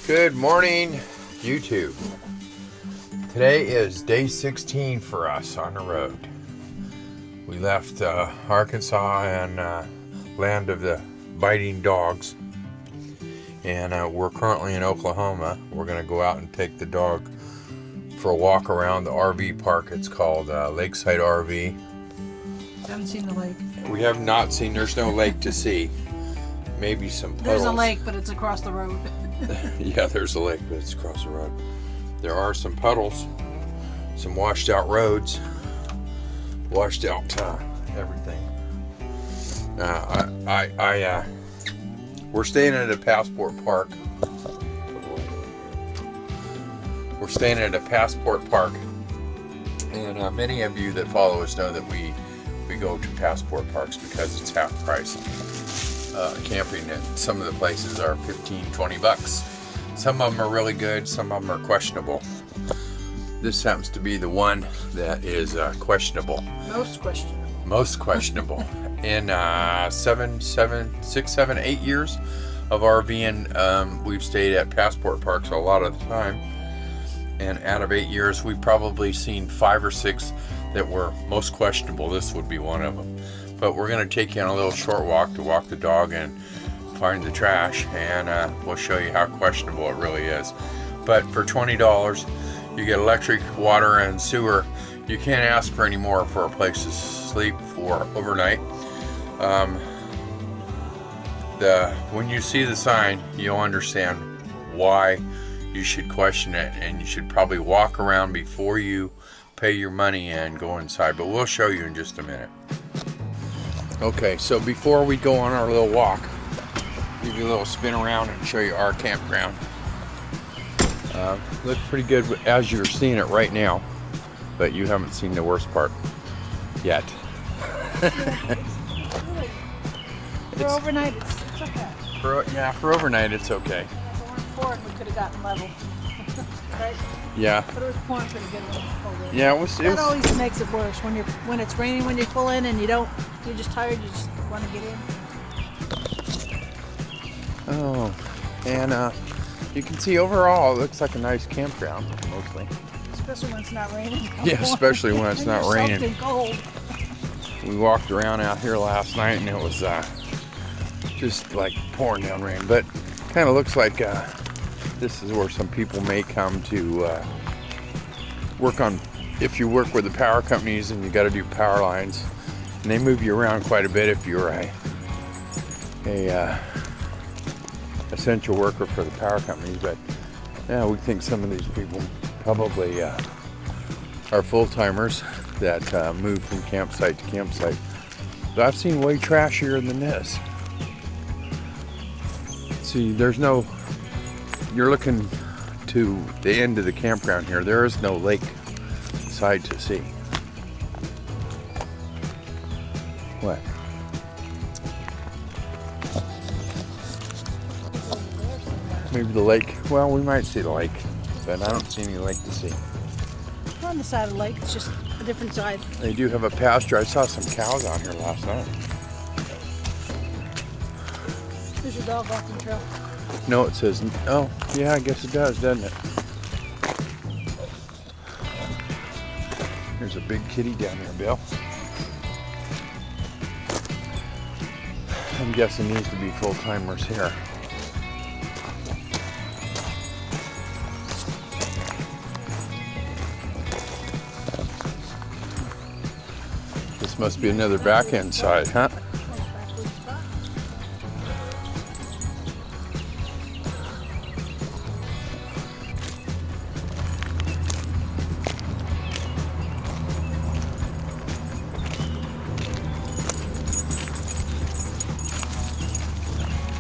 Good morning, YouTube. Today is day 16 for us on the road. We left Arkansas and land of the biting dogs, and we're currently in Oklahoma. We're going to go out and take the dog for a walk around the RV park. It's called Lakeside RV. Haven't seen the lake. We have not seen, there's no lake to see. Maybe some puddles. There's a lake, but it's across the road. Yeah, there's a lake, but it's across the road. There are some puddles, some washed out roads, washed out everything. We're staying at a Passport Park. We're staying at a Passport Park, and many of you that follow us know that we go to Passport Parks because it's half price. Camping at some of the places are $15-20. Some of them are really good, some of them are questionable. This happens to be the one that is questionable. Most questionable. In 6, 7, 8 years of RVing, we've stayed at Passport Parks a lot of the time. And out of 8 years, we've probably seen 5 or 6 that were most questionable. This would be one of them. But we're going to take you on a little short walk to walk the dog and find the trash, and we'll show you how questionable it really is. But for $20, you get electric, water, and sewer. You can't ask for any more for a place to sleep for overnight. When you see the sign, you'll understand why you should question it, and you should probably walk around before you pay your money and go inside. But we'll show you in just a minute. Okay, so before we go on our little walk, give you a little spin around and show you our campground. Looks pretty good as you're seeing it right now, but you haven't seen the worst part yet. For overnight, it's okay. For overnight, it's okay. If it weren't for it, we could have gotten level. Right? Yeah. But it was pouring pretty good when you pulled in. Yeah, it was. That always makes it worse when it's raining when you pull in and you're just tired. You just want to get in. Oh, and you can see overall it looks like a nice campground, mostly. Especially when it's not raining. Yeah, especially when it's not raining. And cold. We walked around out here last night and it was just like pouring down rain, but kind of looks like this is where some people may come to work on, if you work with the power companies and you got to do power lines, and they move you around quite a bit if you're a essential worker for the power companies. But yeah, we think some of these people probably are full-timers that move from campsite to campsite. But I've seen way trashier than this. See, you're looking to the end of the campground here. There is no lake side to see. What? Maybe the lake. Well, we might see the lake, but I don't see any lake to see. We're on the side of the lake. It's just a different side. They do have a pasture. I saw some cows out here last night. There's your dog walking trail. No, it says, oh, yeah, I guess it does, doesn't it? There's a big kitty down there, Bill. I'm guessing these to be full-timers here. This must be another back end side, huh?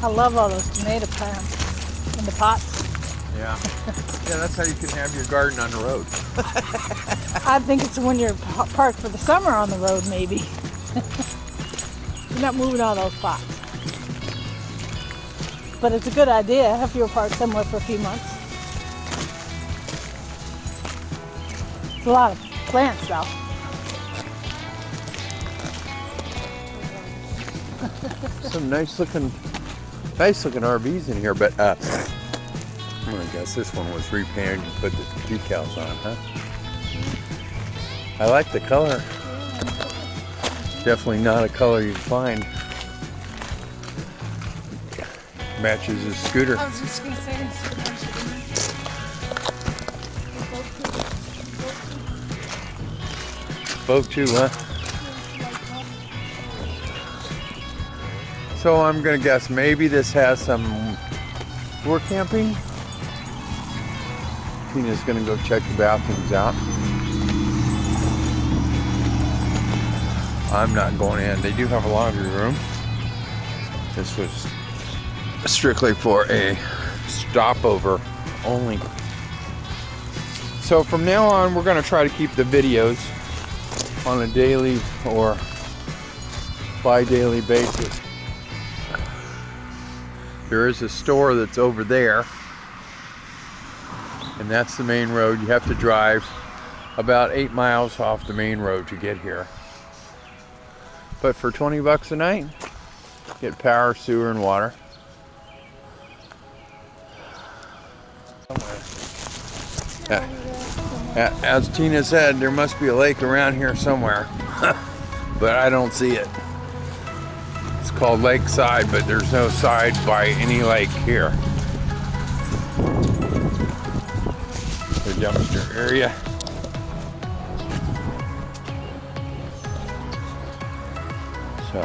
I love all those tomato plants in the pots. Yeah. Yeah, that's how you can have your garden on the road. I think it's when you're parked for the summer on the road, maybe. You're not moving all those pots. But it's a good idea if you were parked somewhere for a few months. It's a lot of plants, though. Some nice looking RVs in here, but I guess this one was repainted and put the decals on, huh? I like the color. Definitely not a color you'd find. Matches his scooter. I was just gonna say this. Boat too, huh? So I'm gonna guess maybe this has some door camping. Tina's gonna go check the bathrooms out. I'm not going in. They do have a laundry room. This was strictly for a stopover only. So from now on, we're gonna try to keep the videos on a daily or bi-daily basis. There is a store that's over there, and that's the main road. You have to drive about 8 miles off the main road to get here. But for 20 bucks a night, get power, sewer, and water. As Tina said, there must be a lake around here somewhere, but I don't see it. It's called Lakeside, but there's no side by any lake here. The dumpster area. So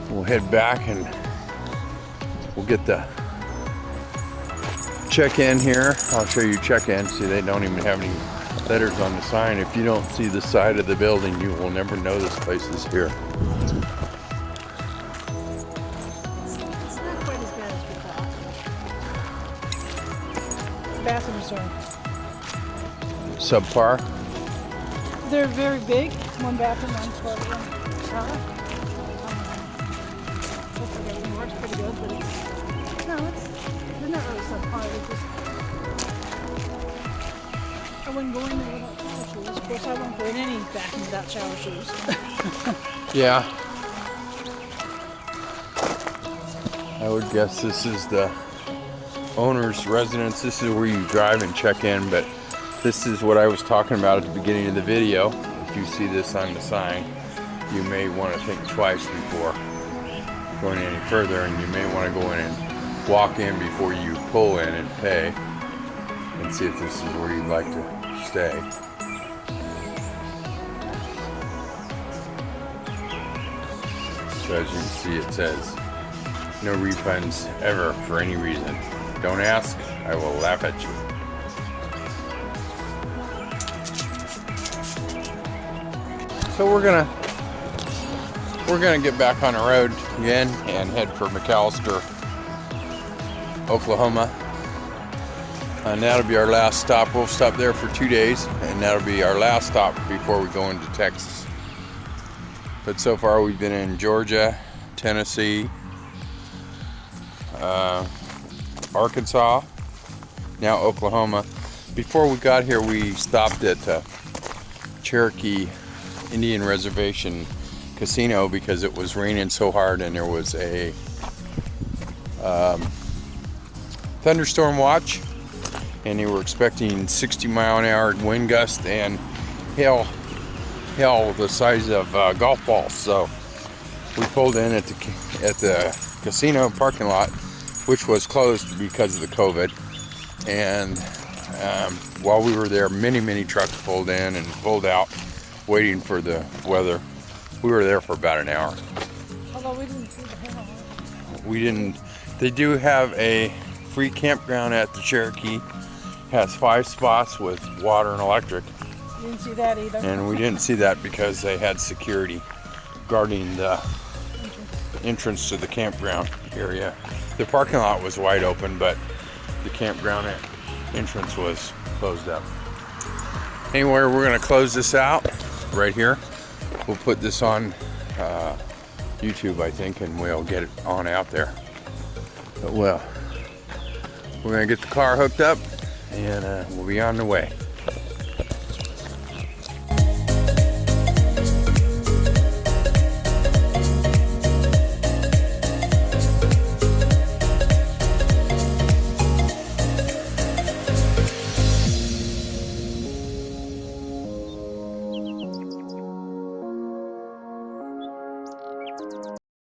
we'll head back and we'll get the check-in here. I'll show you check-in. See, they don't even have any letters on the sign. If you don't see the side of the building, you will never know this place is here. It's not quite as bad as we thought. The bathrooms are. Subpar. They're very big. One bathroom, one toilet, one shower. Hopefully everything works pretty good, but it's they're not really subpar. They're just I wouldn't go in there without shower shoes. Of course, I wouldn't go in any bathroom without shower shoes. Yeah. I would guess this is the owner's residence. This is where you drive and check in, but this is what I was talking about at the beginning of the video. If you see this on the sign, you may want to think twice before going any further, and you may want to go in and walk in before you pull in and pay and see if this is where you'd like to stay. So as you can see, it says no refunds ever for any reason. Don't ask, I will laugh at you. So we're gonna get back on the road again and head for McAllister, Oklahoma. And that'll be our last stop. We'll stop there for 2 days, and that'll be our last stop before we go into Texas. But so far we've been in Georgia, Tennessee, Arkansas, now Oklahoma. Before we got here, we stopped at Cherokee Indian Reservation Casino because it was raining so hard and there was a thunderstorm watch, and they were expecting 60-mile-an-hour wind gust and hail the size of golf balls. So we pulled in at the casino parking lot, which was closed because of the COVID. And while we were there, many trucks pulled in and pulled out, waiting for the weather. We were there for about an hour. Although we didn't see the hail. We didn't. They do have a free campground at the Cherokee. Has 5 spots with water and electric. We didn't see that either. And we didn't see that because they had security guarding the entrance to the campground area. The parking lot was wide open, but the campground entrance was closed up. Anyway, we're going to close this out right here. We'll put this on YouTube, I think, and we'll get it on out there. But well, we're going to get the car hooked up, and we'll be on the way.